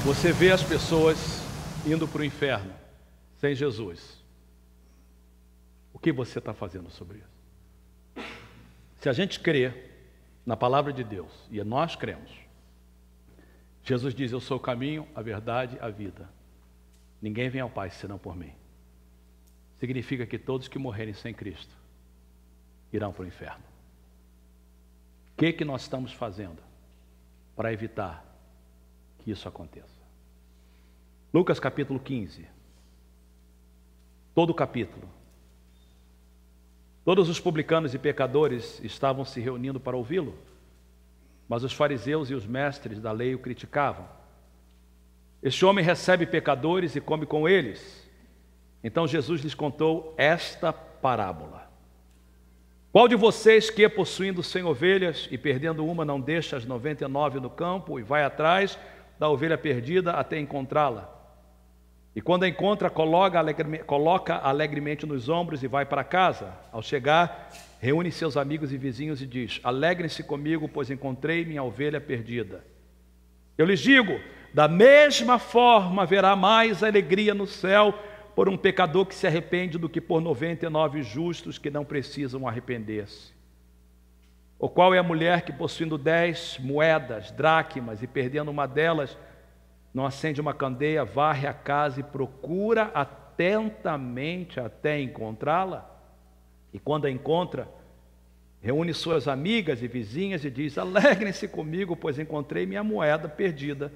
Você vê as pessoas indo para o inferno sem Jesus. O que você está fazendo sobre isso? Se a gente crê na palavra de Deus, e nós cremos, Jesus diz: eu sou o caminho, a verdade, a vida. Ninguém vem ao Pai senão por mim. Significa que todos que morrerem sem Cristo irão para o inferno. O que nós estamos fazendo para evitar que isso aconteça? Lucas capítulo 15. Todo o capítulo. Todos os publicanos e pecadores estavam se reunindo para ouvi-lo, mas os fariseus e os mestres da lei o criticavam. Este homem recebe pecadores e come com eles. Então Jesus lhes contou esta parábola. Qual de vocês que, possuindo 100 ovelhas e perdendo uma, não deixa as 99 no campo e vai atrás da ovelha perdida até encontrá-la? E quando a encontra, coloca alegremente nos ombros e vai para casa. Ao chegar, reúne seus amigos e vizinhos e diz: alegrem-se comigo, pois encontrei minha ovelha perdida. Eu lhes digo, da mesma forma haverá mais alegria no céu por um pecador que se arrepende do que por 99 justos que não precisam arrepender-se. Ou qual é a mulher que, possuindo 10 moedas, dracmas, e perdendo uma delas, não acende uma candeia, varre a casa e procura atentamente até encontrá-la? E quando a encontra, reúne suas amigas e vizinhas e diz: alegrem-se comigo, pois encontrei minha moeda perdida.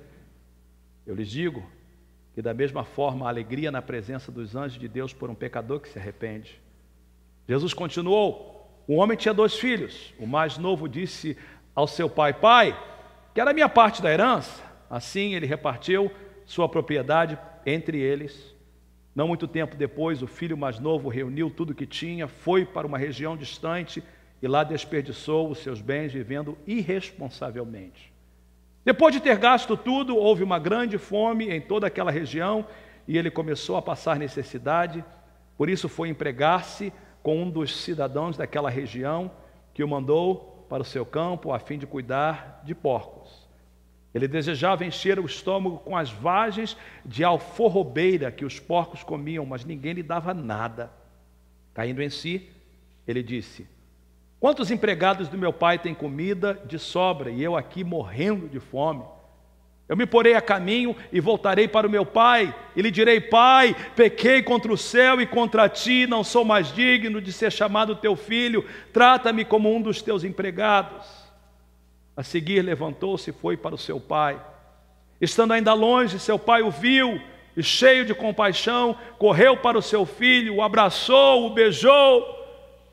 Eu lhes digo que da mesma forma a alegria na presença dos anjos de Deus por um pecador que se arrepende. Jesus continuou: um homem tinha 2 filhos. O mais novo disse ao seu pai: pai, quero a minha parte da herança. Assim ele repartiu sua propriedade entre eles. Não muito tempo depois, o filho mais novo reuniu tudo o que tinha, foi para uma região distante e lá desperdiçou os seus bens vivendo irresponsavelmente. Depois de ter gasto tudo, houve uma grande fome em toda aquela região e ele começou a passar necessidade. Por isso foi empregar-se com um dos cidadãos daquela região, que o mandou para o seu campo a fim de cuidar de porcos. Ele desejava encher o estômago com as vagens de alforrobeira que os porcos comiam, mas ninguém lhe dava nada. Caindo em si, ele disse: quantos empregados do meu pai têm comida de sobra e eu aqui morrendo de fome? Eu me porei a caminho e voltarei para o meu pai e lhe direi: pai, pequei contra o céu e contra ti, não sou mais digno de ser chamado teu filho, trata-me como um dos teus empregados. A seguir levantou-se e foi para o seu pai. Estando ainda longe, seu pai o viu e, cheio de compaixão, correu para o seu filho, o abraçou, o beijou.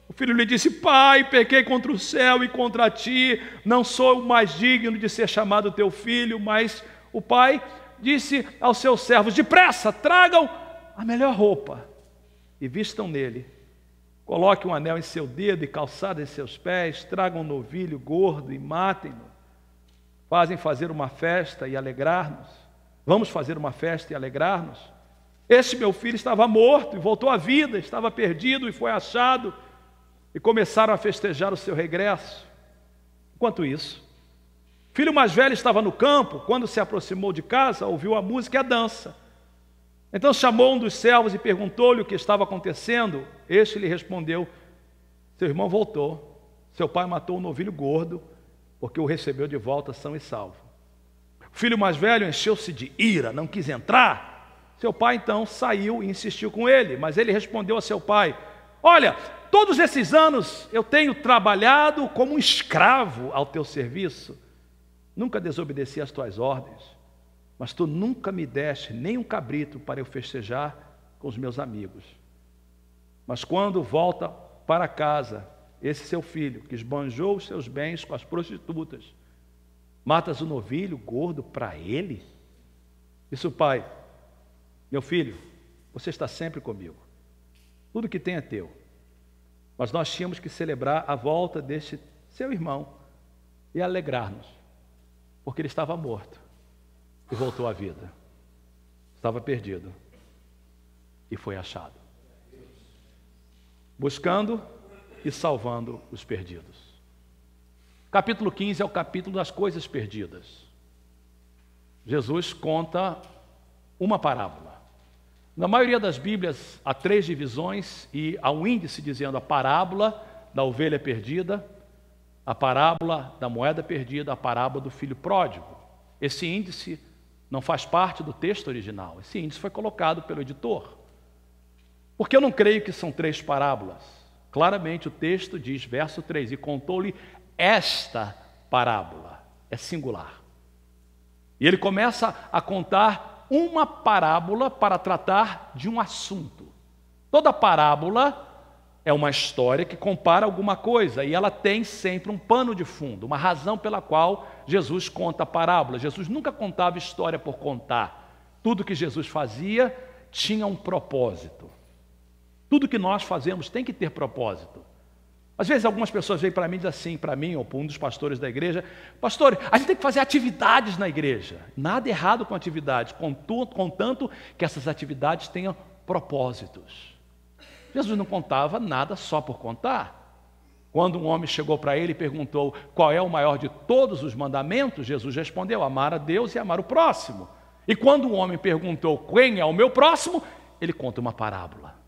O filho lhe disse: pai, pequei contra o céu e contra ti, não sou mais digno de ser chamado teu filho. Mas o pai disse aos seus servos: depressa, tragam a melhor roupa e vistam nele. Coloque um anel em seu dedo e calçado em seus pés, tragam um novilho gordo e matem-no. Fazem fazer uma festa e alegrar-nos. Vamos fazer uma festa e alegrar-nos. Este meu filho estava morto e voltou à vida, estava perdido e foi achado. E começaram a festejar o seu regresso. Enquanto isso, o filho mais velho estava no campo. Quando se aproximou de casa, ouviu a música e a dança. Então chamou um dos servos e perguntou-lhe o que estava acontecendo. Este lhe respondeu: seu irmão voltou, seu pai matou um novilho gordo, porque o recebeu de volta são e salvo. O filho mais velho encheu-se de ira, não quis entrar. Seu pai então saiu e insistiu com ele, mas ele respondeu a seu pai: olha, todos esses anos eu tenho trabalhado como um escravo ao teu serviço, nunca desobedeci às tuas ordens, mas tu nunca me deste nem um cabrito para eu festejar com os meus amigos. Mas quando volta para casa esse seu filho, que esbanjou os seus bens com as prostitutas, matas o novilho gordo para ele? Disse o pai: meu filho, você está sempre comigo, tudo que tem é teu. Mas nós tínhamos que celebrar a volta deste seu irmão e alegrar-nos, porque ele estava morto e voltou à vida, estava perdido e foi achado, buscando e salvando os perdidos. Capítulo 15 é o capítulo das coisas perdidas. Jesus conta uma parábola. Na maioria das Bíblias, há 3 divisões e há um índice dizendo a parábola da ovelha perdida, a parábola da moeda perdida, a parábola do filho pródigo. Esse índice não faz parte do texto original. Esse índice foi colocado pelo editor. Porque eu não creio que são 3 parábolas. Claramente o texto diz, verso 3, e contou-lhe esta parábola. É singular. E ele começa a contar uma parábola para tratar de um assunto. Toda parábola é uma história que compara alguma coisa e ela tem sempre um pano de fundo, uma razão pela qual Jesus conta a parábola. Jesus nunca contava história por contar. Tudo que Jesus fazia tinha um propósito. Tudo que nós fazemos tem que ter propósito. Às vezes algumas pessoas vêm para mim e dizem assim, para mim ou para um dos pastores da igreja, pastor, a gente tem que fazer atividades na igreja. Nada errado com atividades, contanto que essas atividades tenham propósitos. Jesus não contava nada só por contar. Quando um homem chegou para ele e perguntou qual é o maior de todos os mandamentos, Jesus respondeu, amar a Deus e amar o próximo. E quando o homem perguntou quem é o meu próximo, ele conta uma parábola.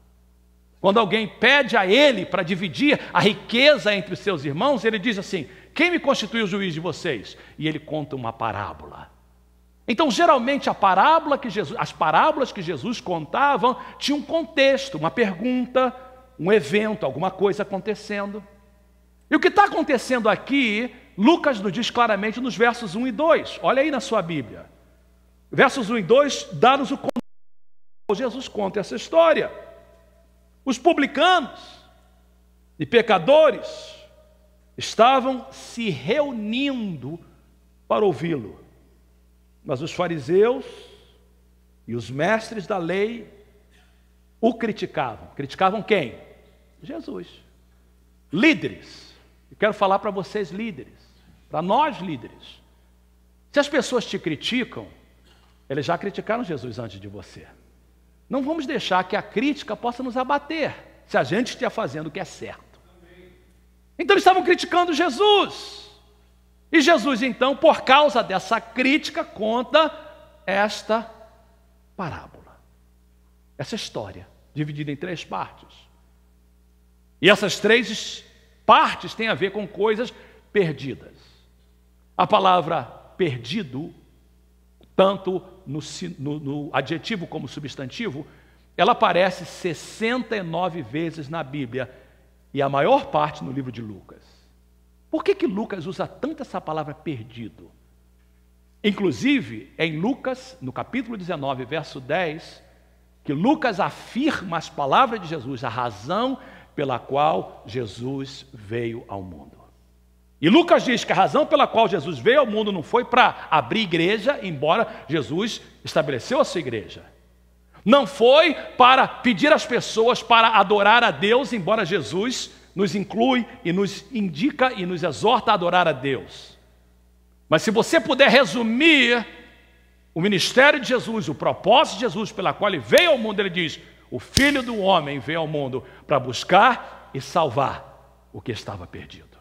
Quando alguém pede a ele para dividir a riqueza entre os seus irmãos, ele diz assim, quem me constitui o juiz de vocês? E ele conta uma parábola. Então, geralmente, as parábolas que Jesus contava tinham um contexto, uma pergunta, um evento, alguma coisa acontecendo. E o que está acontecendo aqui, Lucas nos diz claramente nos versos 1 e 2. Olha aí na sua Bíblia. Versos 1 e 2 dá-nos o contexto. Jesus conta essa história. Os publicanos e pecadores estavam se reunindo para ouvi-lo. Mas os fariseus e os mestres da lei o criticavam. Criticavam quem? Jesus. Líderes. Eu quero falar para vocês líderes, para nós líderes. Se as pessoas te criticam, eles já criticaram Jesus antes de você. Não vamos deixar que a crítica possa nos abater, se a gente estiver fazendo o que é certo. Então eles estavam criticando Jesus. E Jesus, então, por causa dessa crítica, conta esta parábola. Essa história, dividida em 3 partes. E essas 3 partes têm a ver com coisas perdidas. A palavra perdido, tanto no adjetivo como substantivo, ela aparece 69 vezes na Bíblia e a maior parte no livro de Lucas. Por que Lucas usa tanto essa palavra perdido? Inclusive, em Lucas, no capítulo 19, verso 10, que Lucas afirma as palavras de Jesus, a razão pela qual Jesus veio ao mundo. E Lucas diz que a razão pela qual Jesus veio ao mundo não foi para abrir igreja, embora Jesus estabeleceu a sua igreja. Não foi para pedir às pessoas para adorar a Deus, embora Jesus nos inclui e nos indica e nos exorta a adorar a Deus. Mas se você puder resumir o ministério de Jesus, o propósito de Jesus pela qual ele veio ao mundo, ele diz, o Filho do Homem veio ao mundo para buscar e salvar o que estava perdido.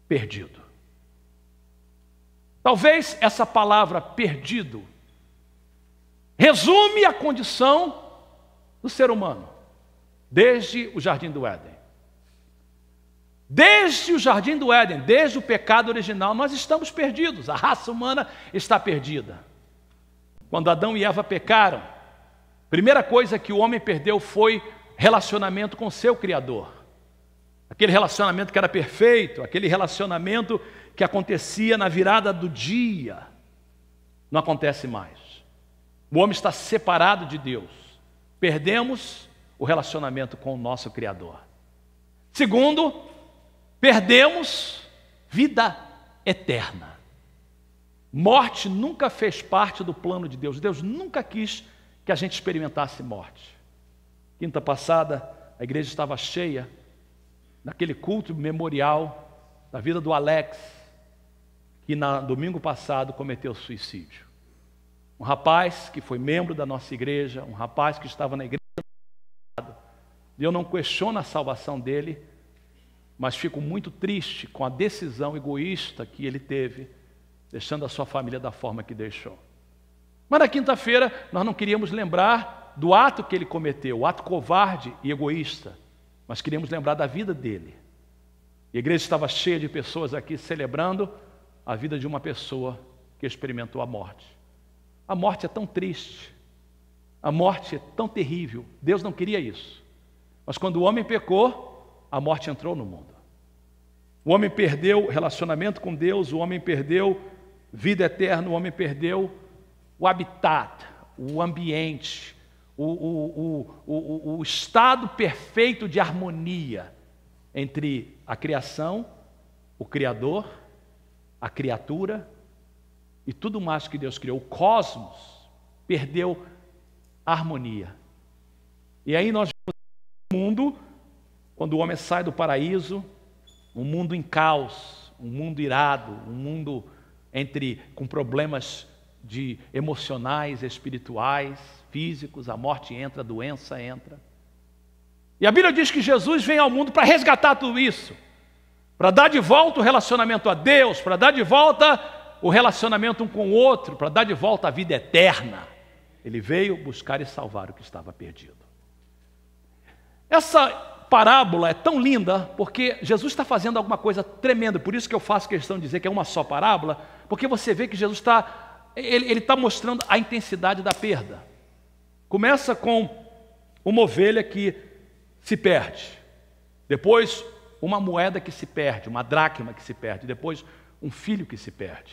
Perdido. Talvez essa palavra perdido resume a condição do ser humano, desde o Jardim do Éden. Desde o Jardim do Éden, desde o pecado original, nós estamos perdidos, a raça humana está perdida. Quando Adão e Eva pecaram, a primeira coisa que o homem perdeu foi relacionamento com seu Criador. Aquele relacionamento que era perfeito, aquele relacionamento que acontecia na virada do dia, não acontece mais. O homem está separado de Deus. Perdemos o relacionamento com o nosso Criador. Segundo, perdemos vida eterna. Morte nunca fez parte do plano de Deus. Deus nunca quis que a gente experimentasse morte. Quinta passada, a igreja estava cheia, naquele culto memorial da vida do Alex, que no domingo passado cometeu suicídio. Um rapaz que foi membro da nossa igreja, um rapaz que estava na igreja. E eu não questiono a salvação dele, mas fico muito triste com a decisão egoísta que ele teve deixando a sua família da forma que deixou. Mas na quinta-feira nós não queríamos lembrar do ato que ele cometeu, o ato covarde e egoísta, mas queríamos lembrar da vida dele. E a igreja estava cheia de pessoas aqui celebrando a vida de uma pessoa que experimentou a morte. A morte é tão triste, a morte é tão terrível. Deus não queria isso. Mas quando o homem pecou, a morte entrou no mundo. O homem perdeu relacionamento com Deus, o homem perdeu vida eterna, o homem perdeu o habitat, o ambiente, o estado perfeito de harmonia entre a criação, o Criador, a criatura e tudo mais que Deus criou. O cosmos perdeu a harmonia. E aí nós vemos um mundo, quando o homem sai do paraíso, um mundo em caos, um mundo irado, um mundo com problemas emocionais, espirituais, físicos, a morte entra, a doença entra. E a Bíblia diz que Jesus vem ao mundo para resgatar tudo isso, para dar de volta o relacionamento a Deus, para dar de volta o relacionamento um com o outro, para dar de volta a vida eterna. Ele veio buscar e salvar o que estava perdido. Essa parábola é tão linda porque Jesus está fazendo alguma coisa tremenda, por isso que eu faço questão de dizer que é uma só parábola, porque você vê que Jesus está mostrando a intensidade da perda. Começa com uma ovelha que se perde, depois uma moeda que se perde, uma dracma que se perde, depois um filho que se perde.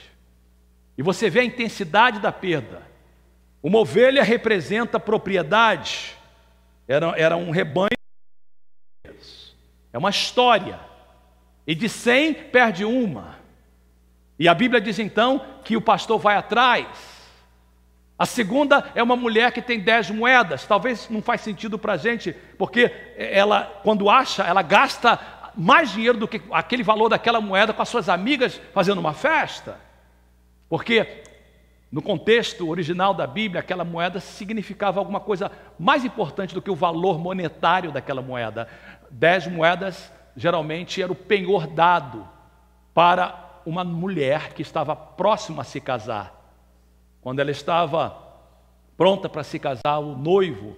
E você vê a intensidade da perda. Uma ovelha representa propriedade, era um rebanho, é uma história, e de 100 perde uma. E a Bíblia diz então que o pastor vai atrás. A segunda é uma mulher que tem 10 moedas. Talvez não faz sentido para a gente, porque ela, quando acha, ela gasta mais dinheiro do que aquele valor daquela moeda com as suas amigas fazendo uma festa. Porque no contexto original da Bíblia, aquela moeda significava alguma coisa mais importante do que o valor monetário daquela moeda. 10 moedas geralmente era o penhor dado para uma mulher que estava próxima a se casar. Quando ela estava pronta para se casar, o noivo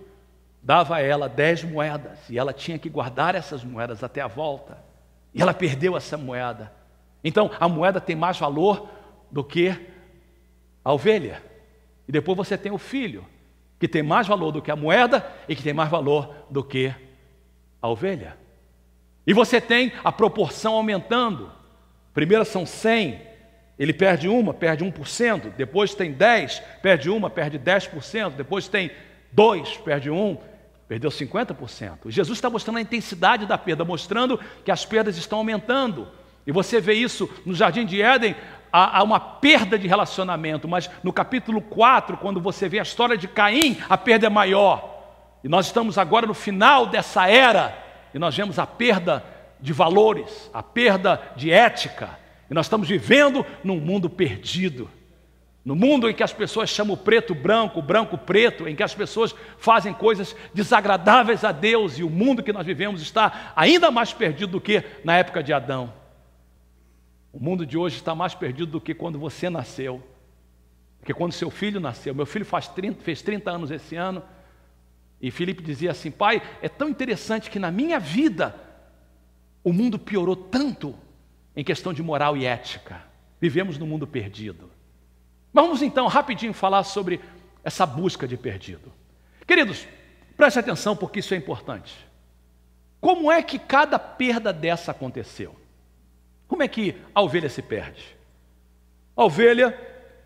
dava a ela 10 moedas e ela tinha que guardar essas moedas até a volta. E ela perdeu essa moeda. Então a moeda tem mais valor do que a ovelha. E depois você tem o filho, que tem mais valor do que a moeda e que tem mais valor do que a ovelha. E você tem a proporção aumentando. Primeiro são 100, ele perde uma, perde 1%. Depois tem 10, perde uma, perde 10%. Depois tem 2, perde 1, perdeu 50%. Jesus está mostrando a intensidade da perda, mostrando que as perdas estão aumentando. E você vê isso no Jardim de Éden, há uma perda de relacionamento, mas no capítulo 4, quando você vê a história de Caim, a perda é maior. E nós estamos agora no final dessa era, e nós vemos a perda de valores, a perda de ética, e nós estamos vivendo num mundo perdido, no mundo em que as pessoas chamam o preto branco, o branco preto, em que as pessoas fazem coisas desagradáveis a Deus, e o mundo que nós vivemos está ainda mais perdido do que na época de Adão. O mundo de hoje está mais perdido do que quando você nasceu, porque quando seu filho nasceu. Meu filho fez 30 anos esse ano, e Felipe dizia assim: pai, é tão interessante que na minha vida o mundo piorou tanto em questão de moral e ética. Vivemos num mundo perdido. Vamos então rapidinho falar sobre essa busca de perdido. Queridos, preste atenção porque isso é importante. Como é que cada perda dessa aconteceu? Como é que a ovelha se perde? A ovelha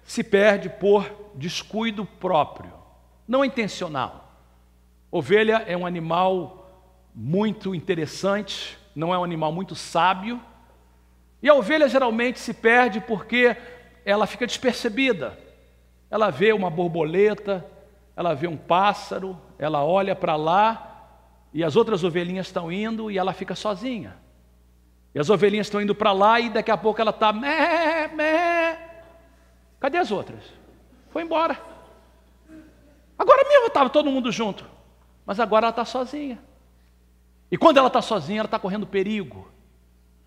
se perde por descuido próprio, não intencional. Ovelha é um animal muito interessante, não é um animal muito sábio. E a ovelha geralmente se perde porque ela fica despercebida. Ela vê uma borboleta, ela vê um pássaro, ela olha para lá e as outras ovelhinhas estão indo e ela fica sozinha. E as ovelhinhas estão indo para lá e daqui a pouco ela está mé, mé. Cadê as outras? Foi embora. Agora mesmo estava todo mundo junto, mas agora ela está sozinha. E quando ela está sozinha, ela está correndo perigo.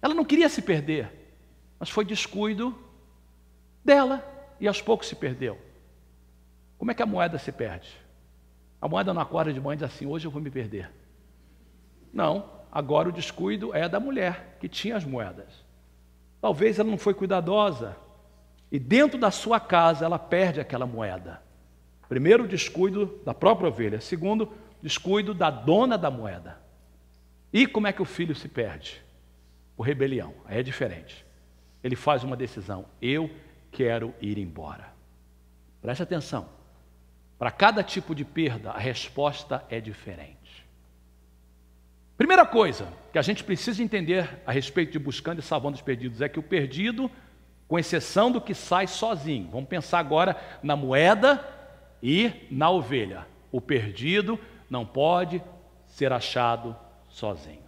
Ela não queria se perder, mas foi descuido dela e aos poucos se perdeu. Como é que a moeda se perde? A moeda não acorda de manhã e diz assim: hoje eu vou me perder. Não, agora o descuido é da mulher que tinha as moedas. Talvez ela não foi cuidadosa e dentro da sua casa ela perde aquela moeda. Primeiro, o descuido da própria ovelha. Segundo, descuido da dona da moeda. E como é que o filho se perde? Por rebelião. Aí é diferente. Ele faz uma decisão: eu quero ir embora. Preste atenção. Para cada tipo de perda, a resposta é diferente. Primeira coisa que a gente precisa entender a respeito de buscando e salvando os perdidos é que o perdido, com exceção do que sai sozinho, vamos pensar agora na moeda e na ovelha. O perdido não pode ser achado sozinho.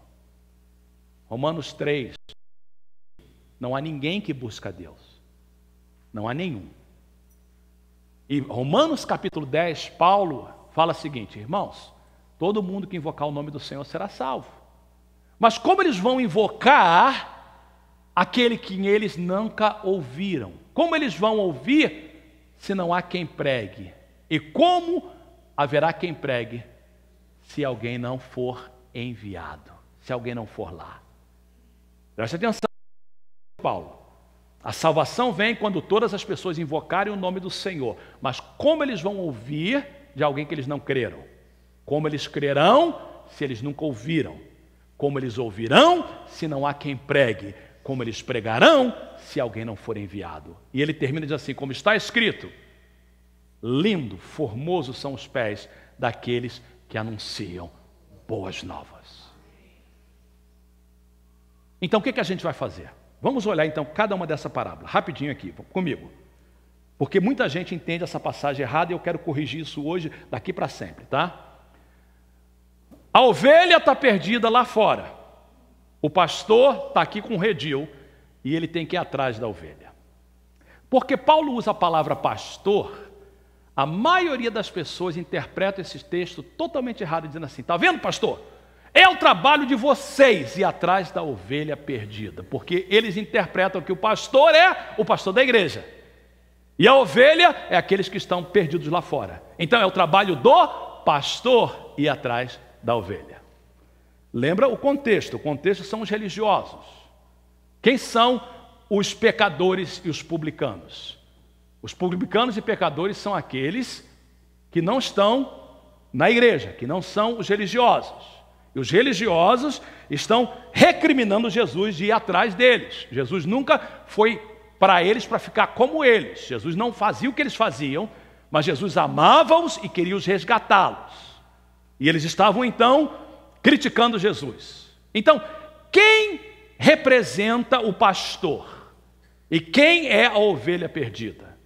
Romanos 3. Não há ninguém que busca a Deus. Não há nenhum. E Romanos capítulo 10, Paulo fala o seguinte: irmãos, todo mundo que invocar o nome do Senhor será salvo. Mas como eles vão invocar aquele que eles nunca ouviram? Como eles vão ouvir se não há quem pregue? E como haverá quem pregue se alguém não for enviado? Se alguém não for lá? Preste atenção, Paulo. A salvação vem quando todas as pessoas invocarem o nome do Senhor. Mas como eles vão ouvir de alguém que eles não creram? Como eles crerão se eles nunca ouviram? Como eles ouvirão se não há quem pregue? Como eles pregarão se alguém não for enviado? E ele termina dizendo assim: como está escrito, lindo, formoso são os pés daqueles que anunciam boas novas. Então o que a gente vai fazer? Vamos olhar então cada uma dessa parábola, rapidinho aqui, comigo. Porque muita gente entende essa passagem errada e eu quero corrigir isso hoje, daqui para sempre, tá? A ovelha está perdida lá fora. O pastor está aqui com o redil e ele tem que ir atrás da ovelha. Porque Paulo usa a palavra pastor, a maioria das pessoas interpreta esse texto totalmente errado, dizendo assim: está vendo, pastor? É o trabalho de vocês ir atrás da ovelha perdida, porque eles interpretam que o pastor é o pastor da igreja e a ovelha é aqueles que estão perdidos lá fora. Então é o trabalho do pastor ir atrás da ovelha. Lembra o contexto? O contexto são os religiosos. Quem são os pecadores e os publicanos? Os publicanos e pecadores são aqueles que não estão na igreja, que não são os religiosos. E os religiosos estão recriminando Jesus de ir atrás deles. Jesus nunca foi para eles para ficar como eles. Jesus não fazia o que eles faziam, mas Jesus amava-os e queria os resgatá-los. E eles estavam então criticando Jesus. Então, quem representa o pastor? E quem é a ovelha perdida?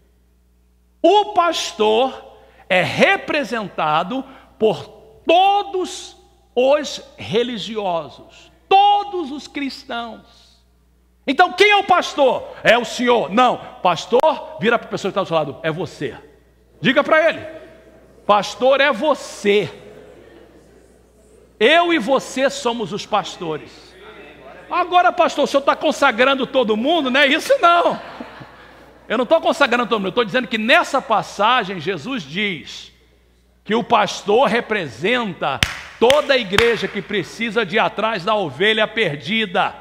O pastor é representado por todos os religiosos, todos os cristãos. Então quem é o pastor? É o Senhor? Não, pastor, vira para a pessoa que está do seu lado: é você. Diga para ele: pastor é você. Eu e você somos os pastores. Agora, pastor, o senhor está consagrando todo mundo? Não é isso não. Eu não estou consagrando todo mundo, eu estou dizendo que nessa passagem Jesus diz que o pastor representa toda a igreja que precisa de ir atrás da ovelha perdida.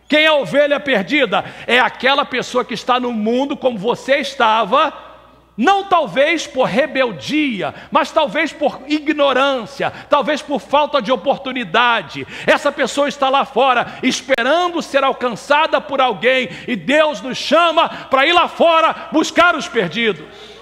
Quem é a ovelha perdida? É aquela pessoa que está no mundo como você estava, não talvez por rebeldia, mas talvez por ignorância, talvez por falta de oportunidade. Essa pessoa está lá fora esperando ser alcançada por alguém e Deus nos chama para ir lá fora buscar os perdidos.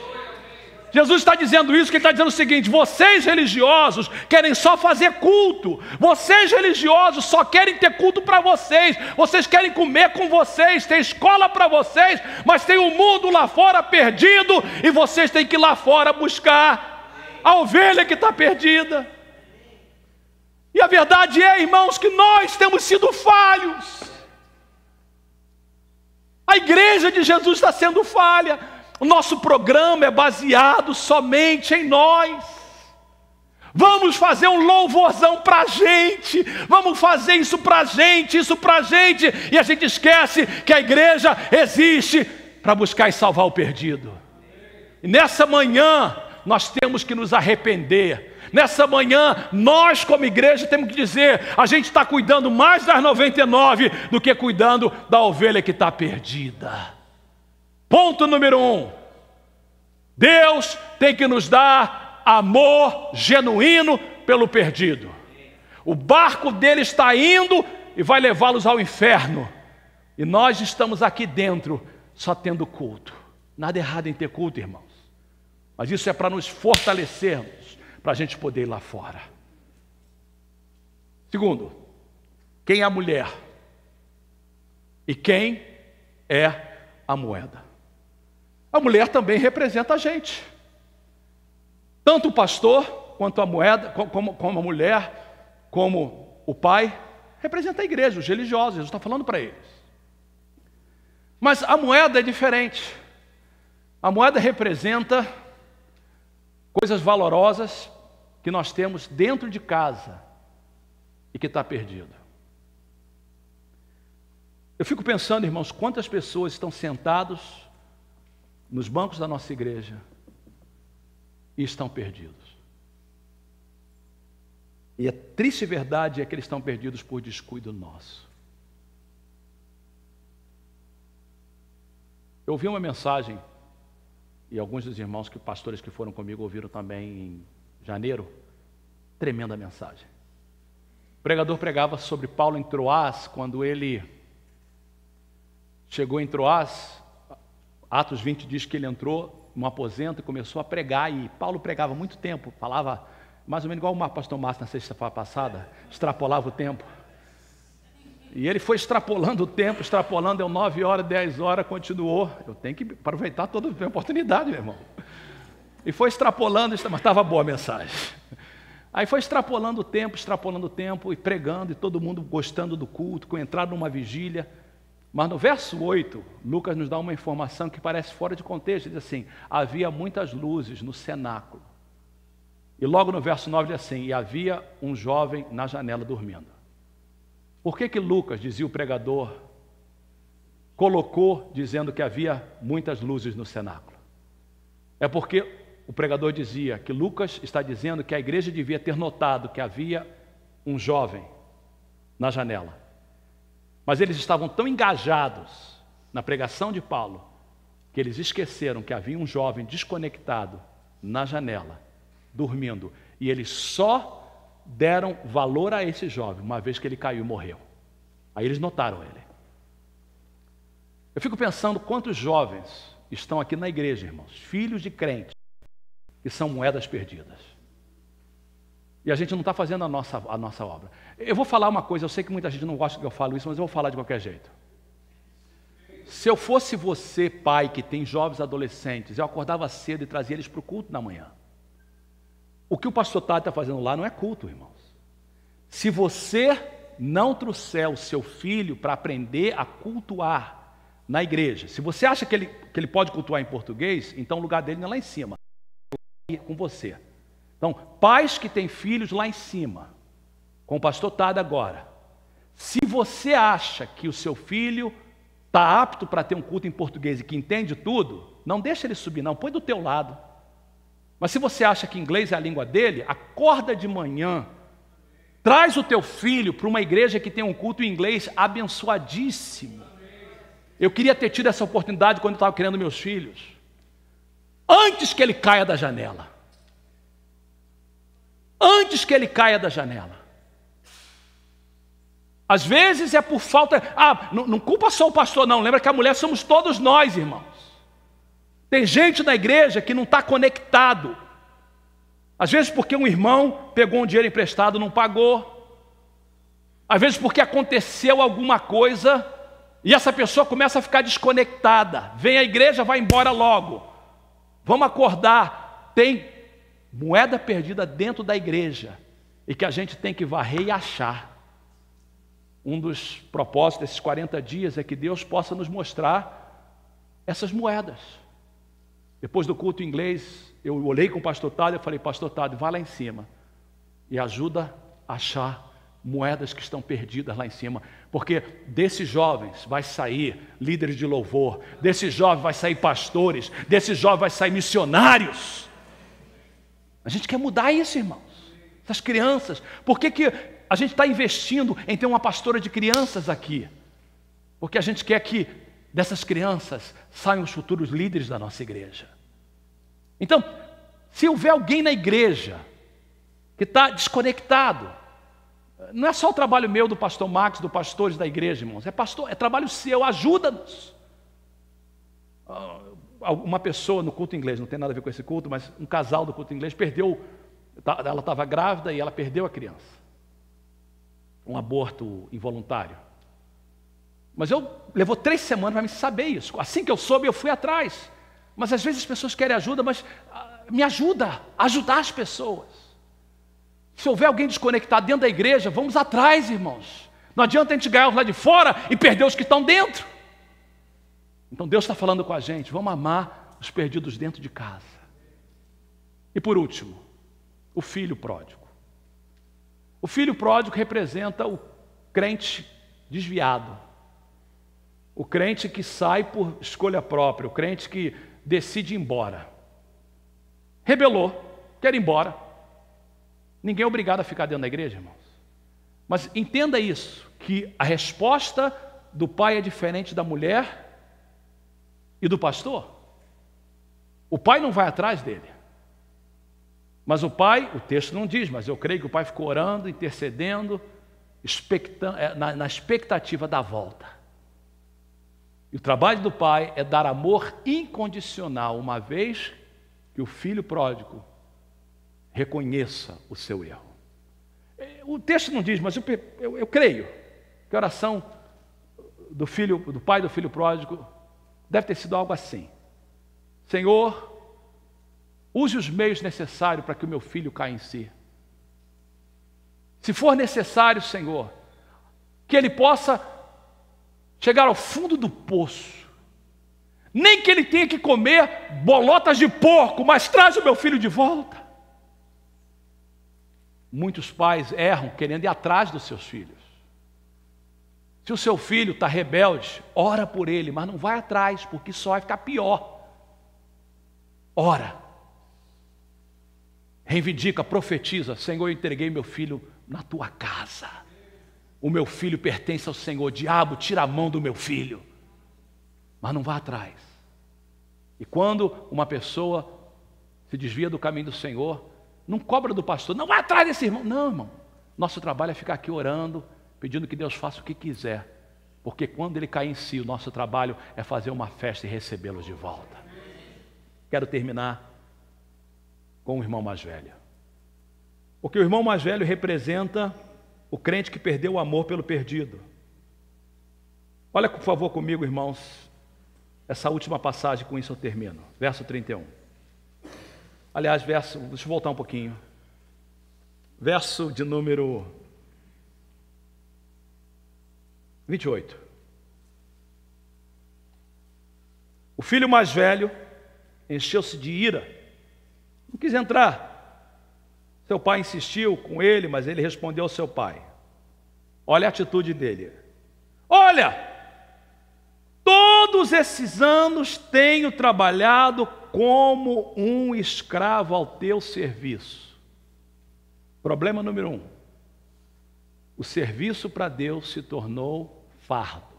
Jesus está dizendo isso, que ele está dizendo o seguinte: vocês religiosos querem só fazer culto, vocês religiosos só querem ter culto para vocês, vocês querem comer com vocês, tem escola para vocês, mas tem um mundo lá fora perdido e vocês têm que ir lá fora buscar a ovelha que está perdida. E a verdade é, irmãos, que nós temos sido falhos. A igreja de Jesus está sendo falha. O nosso programa é baseado somente em nós. Vamos fazer um louvorzão para a gente, vamos fazer isso para a gente, e a gente esquece que a igreja existe para buscar e salvar o perdido. E nessa manhã, nós temos que nos arrepender. Nessa manhã, nós como igreja temos que dizer, a gente está cuidando mais das 99 do que cuidando da ovelha que está perdida. Ponto número 1. Deus tem que nos dar amor genuíno pelo perdido. O barco dele está indo e vai levá-los ao inferno. E nós estamos aqui dentro só tendo culto. Nada errado em ter culto, irmãos. Mas isso é para nos fortalecermos, para a gente poder ir lá fora. Segundo, quem é a mulher? E quem é a moeda? A mulher também representa a gente. Tanto o pastor, quanto a moeda, como a mulher, como o pai, representa a igreja, os religiosos. Jesus está falando para eles. Mas a moeda é diferente. A moeda representa coisas valorosas que nós temos dentro de casa e que está perdido. Eu fico pensando, irmãos, quantas pessoas estão sentados nos bancos da nossa igreja e estão perdidos. E a triste verdade é que eles estão perdidos por descuido nosso. Eu ouvi uma mensagem, e alguns dos irmãos, pastores que foram comigo, ouviram também em janeiro, tremenda mensagem. O pregador pregava sobre Paulo em Troás, quando ele chegou em Troás. Atos 20 diz que ele entrou num aposento e começou a pregar, e Paulo pregava muito tempo, falava mais ou menos igual o pastor Márcio na sexta-feira passada, extrapolava o tempo. E ele foi extrapolando o tempo, deu 9 horas, 10 horas, continuou. Eu tenho que aproveitar toda a oportunidade, meu irmão. E foi extrapolando, mas estava boa a mensagem. Aí foi extrapolando o tempo, e pregando, e todo mundo gostando do culto, com entrada numa vigília. Mas no verso 8, Lucas nos dá uma informação que parece fora de contexto. Diz assim, havia muitas luzes no cenáculo. E logo no verso 9 diz assim, e havia um jovem na janela dormindo. Por que Lucas, dizia o pregador, colocou dizendo que havia muitas luzes no cenáculo? É porque o pregador dizia que Lucas está dizendo que a igreja devia ter notado que havia um jovem na janela. Mas eles estavam tão engajados na pregação de Paulo que eles esqueceram que havia um jovem desconectado na janela, dormindo. E eles só deram valor a esse jovem, uma vez que ele caiu e morreu. Aí eles notaram ele. Eu fico pensando quantos jovens estão aqui na igreja, irmãos, filhos de crentes, que são moedas perdidas. E a gente não está fazendo a nossa obra. Eu vou falar uma coisa, eu sei que muita gente não gosta que eu falo isso, mas eu vou falar de qualquer jeito. Se eu fosse você, pai, que tem jovens adolescentes, eu acordava cedo e trazia eles para o culto da manhã. O que o pastor Tade está fazendo lá não é culto, irmãos. Se você não trouxer o seu filho para aprender a cultuar na igreja, se você acha que ele pode cultuar em português, então o lugar dele não é lá em cima, é com você. Então, pais que têm filhos lá em cima, com o pastor Tade agora, se você acha que o seu filho está apto para ter um culto em português e que entende tudo, não deixa ele subir não, põe do teu lado. Mas se você acha que inglês é a língua dele, acorda de manhã, traz o teu filho para uma igreja que tem um culto em inglês abençoadíssimo. Eu queria ter tido essa oportunidade quando eu estava criando meus filhos, antes que ele caia da janela. Antes que ele caia da janela. Às vezes é por falta... não culpa só o pastor não, lembra que a mulher somos todos nós, irmãos. Tem gente na igreja que não está conectado. Às vezes porque um irmão pegou um dinheiro emprestado e não pagou. Às vezes porque aconteceu alguma coisa e essa pessoa começa a ficar desconectada. Vem à igreja, vai embora logo. Vamos acordar. Tem moeda perdida dentro da igreja e que a gente tem que varrer e achar. Um dos propósitos desses 40 dias é que Deus possa nos mostrar essas moedas. Depois do culto em inglês, eu olhei com o pastor Tade e falei, pastor Tade, vai lá em cima e ajuda a achar moedas que estão perdidas lá em cima, porque desses jovens vai sair líderes de louvor, desses jovens vai sair pastores, desses jovens vai sair missionários. A gente quer mudar isso, irmãos. Essas crianças, por que a gente está investindo em ter uma pastora de crianças aqui? Porque a gente quer que dessas crianças saiam os futuros líderes da nossa igreja. Então, se houver alguém na igreja que está desconectado, não é só o trabalho meu, do pastor Max, dos pastores da igreja, irmãos, é trabalho seu, ajuda-nos. Uma pessoa no culto inglês, não tem nada a ver com esse culto, mas um casal do culto inglês perdeu, ela estava grávida e ela perdeu a criança. Um aborto involuntário. Mas levou 3 semanas para me saber isso. Assim que eu soube, eu fui atrás. Mas às vezes as pessoas querem ajuda, mas me ajuda a ajudar as pessoas. Se houver alguém desconectado dentro da igreja, vamos atrás, irmãos. Não adianta a gente ganhar os lá de fora e perder os que estão dentro. Então Deus está falando com a gente, vamos amar os perdidos dentro de casa. E por último, o filho pródigo. O filho pródigo representa o crente desviado. O crente que sai por escolha própria, o crente que decide ir embora. Rebelou, quer ir embora. Ninguém é obrigado a ficar dentro da igreja, irmãos. Mas entenda isso, que a resposta do pai é diferente da mulher e do pastor. O pai não vai atrás dele. Mas o pai, o texto não diz, mas eu creio que o pai ficou orando, intercedendo, na expectativa da volta. E o trabalho do pai é dar amor incondicional, uma vez que o filho pródigo reconheça o seu erro. O texto não diz, mas eu creio que a oração do pai do filho pródigo deve ter sido algo assim: Senhor, use os meios necessários para que o meu filho caia em si. Se for necessário, Senhor, que ele possa chegar ao fundo do poço, nem que ele tenha que comer bolotas de porco, mas traz o meu filho de volta. Muitos pais erram querendo ir atrás dos seus filhos. Se o seu filho está rebelde, ora por ele, mas não vai atrás, porque só vai ficar pior. Ora. Reivindica, profetiza: Senhor, eu entreguei meu filho na tua casa. O meu filho pertence ao Senhor. Diabo, tira a mão do meu filho. Mas não vá atrás. E quando uma pessoa se desvia do caminho do Senhor, não cobra do pastor: não vai atrás desse irmão. Não, irmão. Nosso trabalho é ficar aqui orando, pedindo que Deus faça o que quiser. Porque quando ele cair em si, o nosso trabalho é fazer uma festa e recebê-los de volta. Quero terminar com o irmão mais velho. Porque o irmão mais velho representa o crente que perdeu o amor pelo perdido. Olha, por favor, comigo, irmãos, essa última passagem, com isso eu termino. Verso 31. Aliás, deixa eu voltar um pouquinho. Verso de número 28. O filho mais velho encheu-se de ira, não quis entrar. Seu pai insistiu com ele, mas ele respondeu ao seu pai. Olha a atitude dele. Olha, todos esses anos tenho trabalhado como um escravo ao teu serviço. Problema número 1. O serviço para Deus se tornou fardo.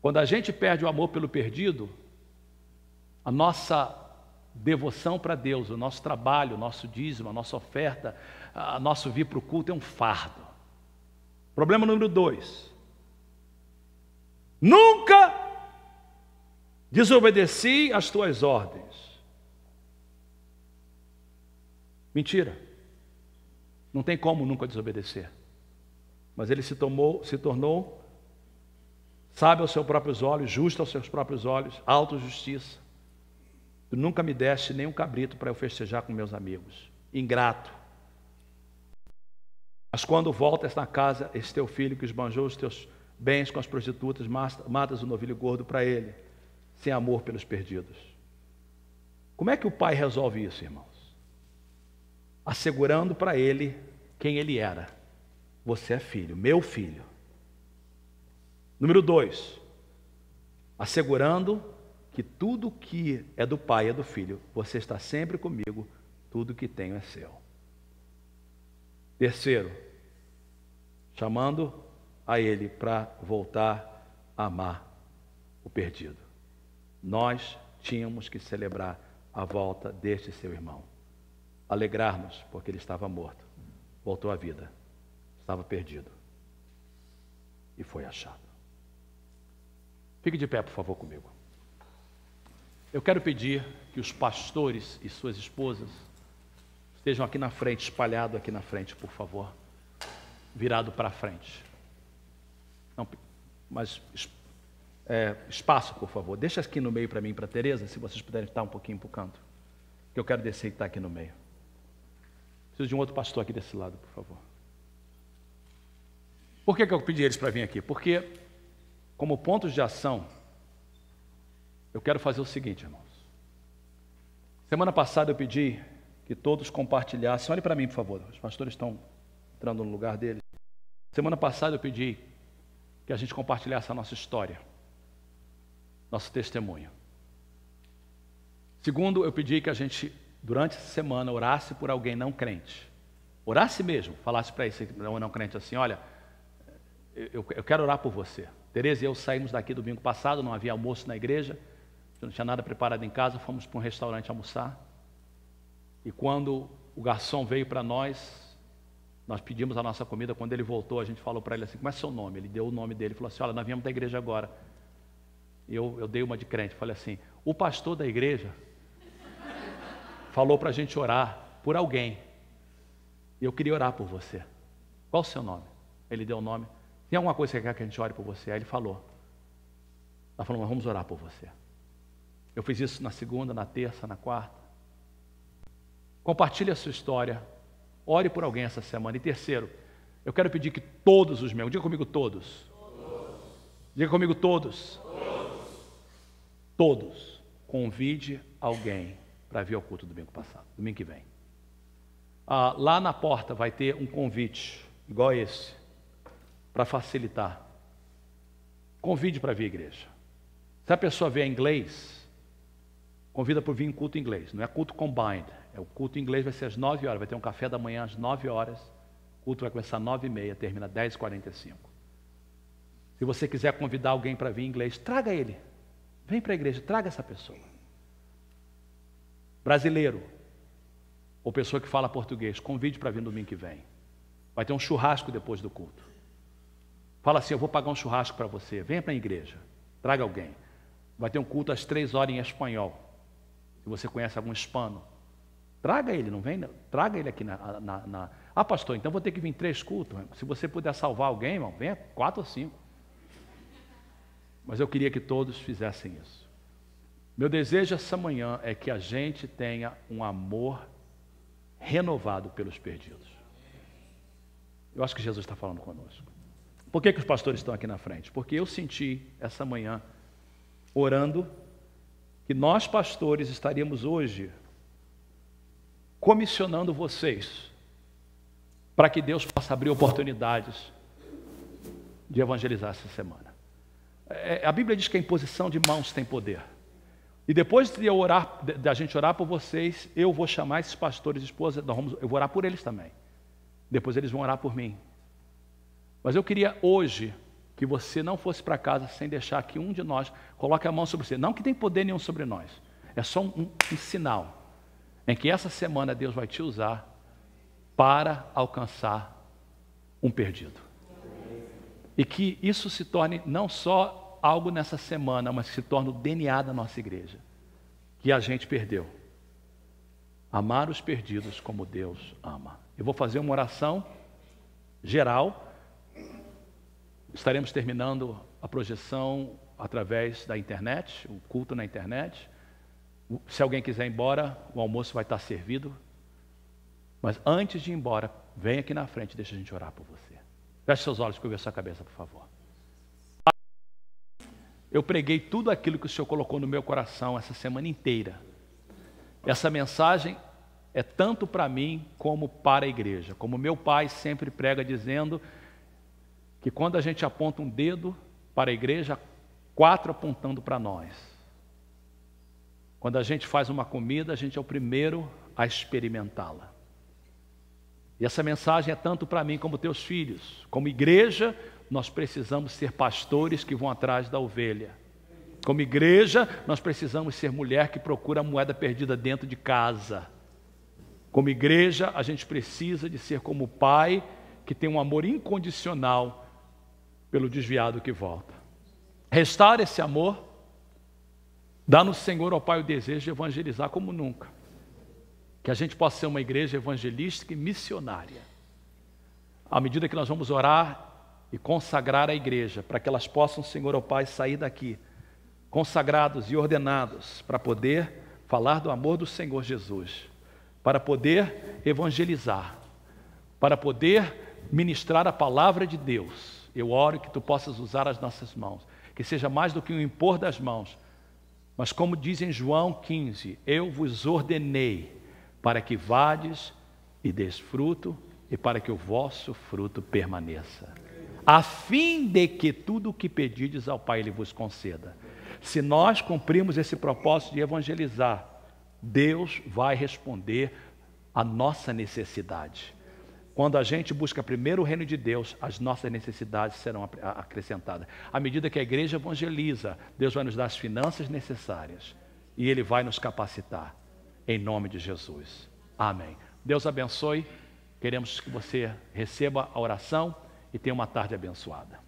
Quando a gente perde o amor pelo perdido, a nossa devoção para Deus, o nosso trabalho, o nosso dízimo, a nossa oferta, o nosso vir para o culto é um fardo. Problema número 2. Nunca desobedeci às tuas ordens. Mentira. Não tem como nunca desobedecer. Mas ele se tornou sábio aos seus próprios olhos, justo aos seus próprios olhos, autojustiça. Tu nunca me deste nem um cabrito para eu festejar com meus amigos. Ingrato. Mas quando voltas na casa, esse teu filho que esbanjou os teus bens com as prostitutas, matas o novilho gordo para ele, sem amor pelos perdidos. Como é que o pai resolve isso, irmãos? Assegurando para ele quem ele era. Você é filho, meu filho. Número 2, assegurando que tudo que é do pai é do filho. Você está sempre comigo, tudo que tenho é seu. Terceiro, chamando a ele para voltar a amar o perdido. Nós tínhamos que celebrar a volta deste seu irmão. Alegrar-nos, porque ele estava morto, voltou à vida, estava perdido e foi achado. Fique de pé, por favor, comigo. Eu quero pedir que os pastores e suas esposas estejam aqui na frente, espalhados aqui na frente, por favor, virado para frente. Não, mas espaço, por favor. Deixa aqui no meio para mim e para a Tereza, se vocês puderem estar um pouquinho para o canto, que eu quero descer e estar aqui no meio. Preciso de um outro pastor aqui desse lado, por favor. Por que eu pedi eles para vir aqui? Porque, como pontos de ação, eu quero fazer o seguinte, irmãos. Semana passada eu pedi que todos compartilhassem. Olhe para mim, por favor. Os pastores estão entrando no lugar deles. Semana passada eu pedi que a gente compartilhasse a nossa história, nosso testemunho. Segundo, eu pedi que a gente, durante essa semana, orasse por alguém não crente. Orasse mesmo, falasse para esse não crente assim: olha, eu quero orar por você. Tereza e eu saímos daqui domingo passado, não havia almoço na igreja, não tinha nada preparado em casa, fomos para um restaurante almoçar. E quando o garçom veio para nós pedimos a nossa comida. Quando ele voltou, a gente falou para ele assim: como é seu nome? Ele deu o nome dele, falou assim: olha, nós viemos da igreja agora. E eu dei uma de crente, falei assim: o pastor da igreja falou para a gente orar por alguém, e eu queria orar por você. Qual o seu nome? Ele deu o nome. Tem alguma coisa que você quer que a gente ore por você? Aí ele falou. Ela falou: nós vamos orar por você. Eu fiz isso na segunda, na terça, na quarta. Compartilhe a sua história. Ore por alguém essa semana. E terceiro, eu quero pedir que todos os membros, diga comigo todos. Diga comigo todos. Todos. Convide alguém para vir ao culto domingo passado, domingo que vem. Lá na porta vai ter um convite, igual esse, para facilitar. Convide para vir à igreja. Se a pessoa vier em inglês, convida para vir em culto em inglês. Não é culto combined. O culto em inglês vai ser às 9 horas. Vai ter um café da manhã às 9 horas. O culto vai começar às 9h30, termina às 10h45. Se você quiser convidar alguém para vir em inglês, traga ele. Vem para a igreja, traga essa pessoa. Brasileiro, ou pessoa que fala português, convide para vir no domingo que vem. Vai ter um churrasco depois do culto. Fala assim: eu vou pagar um churrasco para você. Venha para a igreja, traga alguém. Vai ter um culto às 3 horas em espanhol. Se você conhece algum hispano, traga ele, não vem? Traga ele aqui Ah, pastor, então vou ter que vir 3 cultos. Se você puder salvar alguém, irmão, venha 4 ou 5. Mas eu queria que todos fizessem isso. Meu desejo essa manhã é que a gente tenha um amor renovado pelos perdidos. Eu acho que Jesus está falando conosco. Por que os pastores estão aqui na frente? Porque eu senti essa manhã, orando, que nós pastores estaríamos hoje comissionando vocês para que Deus possa abrir oportunidades de evangelizar essa semana. A Bíblia diz que a imposição de mãos tem poder. E depois de eu orar, da gente orar por vocês, eu vou chamar esses pastores e esposas, eu vou orar por eles também. Depois eles vão orar por mim. Mas eu queria hoje que você não fosse para casa sem deixar que um de nós coloque a mão sobre você. Não que tem poder nenhum sobre nós. É só um sinal em que essa semana Deus vai te usar para alcançar um perdido. E que isso se torne não só algo nessa semana, mas que se torne o DNA da nossa igreja, que a gente perdeu. Amar os perdidos como Deus ama. Eu vou fazer uma oração geral. Estaremos terminando a projeção através da internet, o culto na internet. Se alguém quiser ir embora, o almoço vai estar servido. Mas antes de ir embora, vem aqui na frente e deixa a gente orar por você. Feche seus olhos, curva a sua cabeça, por favor. Eu preguei tudo aquilo que o Senhor colocou no meu coração essa semana inteira. Essa mensagem é tanto para mim como para a igreja. Como meu pai sempre prega dizendo que quando a gente aponta um dedo para a igreja, 4 apontando para nós. Quando a gente faz uma comida, a gente é o primeiro a experimentá-la. E essa mensagem é tanto para mim como teus filhos. Como igreja, nós precisamos ser pastores que vão atrás da ovelha. Como igreja, nós precisamos ser mulher que procura a moeda perdida dentro de casa. Como igreja, a gente precisa de ser como o pai que tem um amor incondicional pelo desviado que volta. Restaura esse amor, dá-nos, Senhor, ó Pai, o desejo de evangelizar como nunca. Que a gente possa ser uma igreja evangelística e missionária. À medida que nós vamos orar e consagrar a igreja, para que elas possam, Senhor, ó Pai, sair daqui consagrados e ordenados para poder falar do amor do Senhor Jesus, para poder evangelizar, para poder ministrar a palavra de Deus. Eu oro que Tu possas usar as nossas mãos, que seja mais do que um impor das mãos, mas como diz em João 15, eu vos ordenei para que vades e des fruto e para que o vosso fruto permaneça, a fim de que tudo o que pedides ao Pai Ele vos conceda. Se nós cumprirmos esse propósito de evangelizar, Deus vai responder à nossa necessidade. Quando a gente busca primeiro o reino de Deus, as nossas necessidades serão acrescentadas. À medida que a igreja evangeliza, Deus vai nos dar as finanças necessárias e Ele vai nos capacitar. Em nome de Jesus. Amém. Deus abençoe. Queremos que você receba a oração e tenha uma tarde abençoada.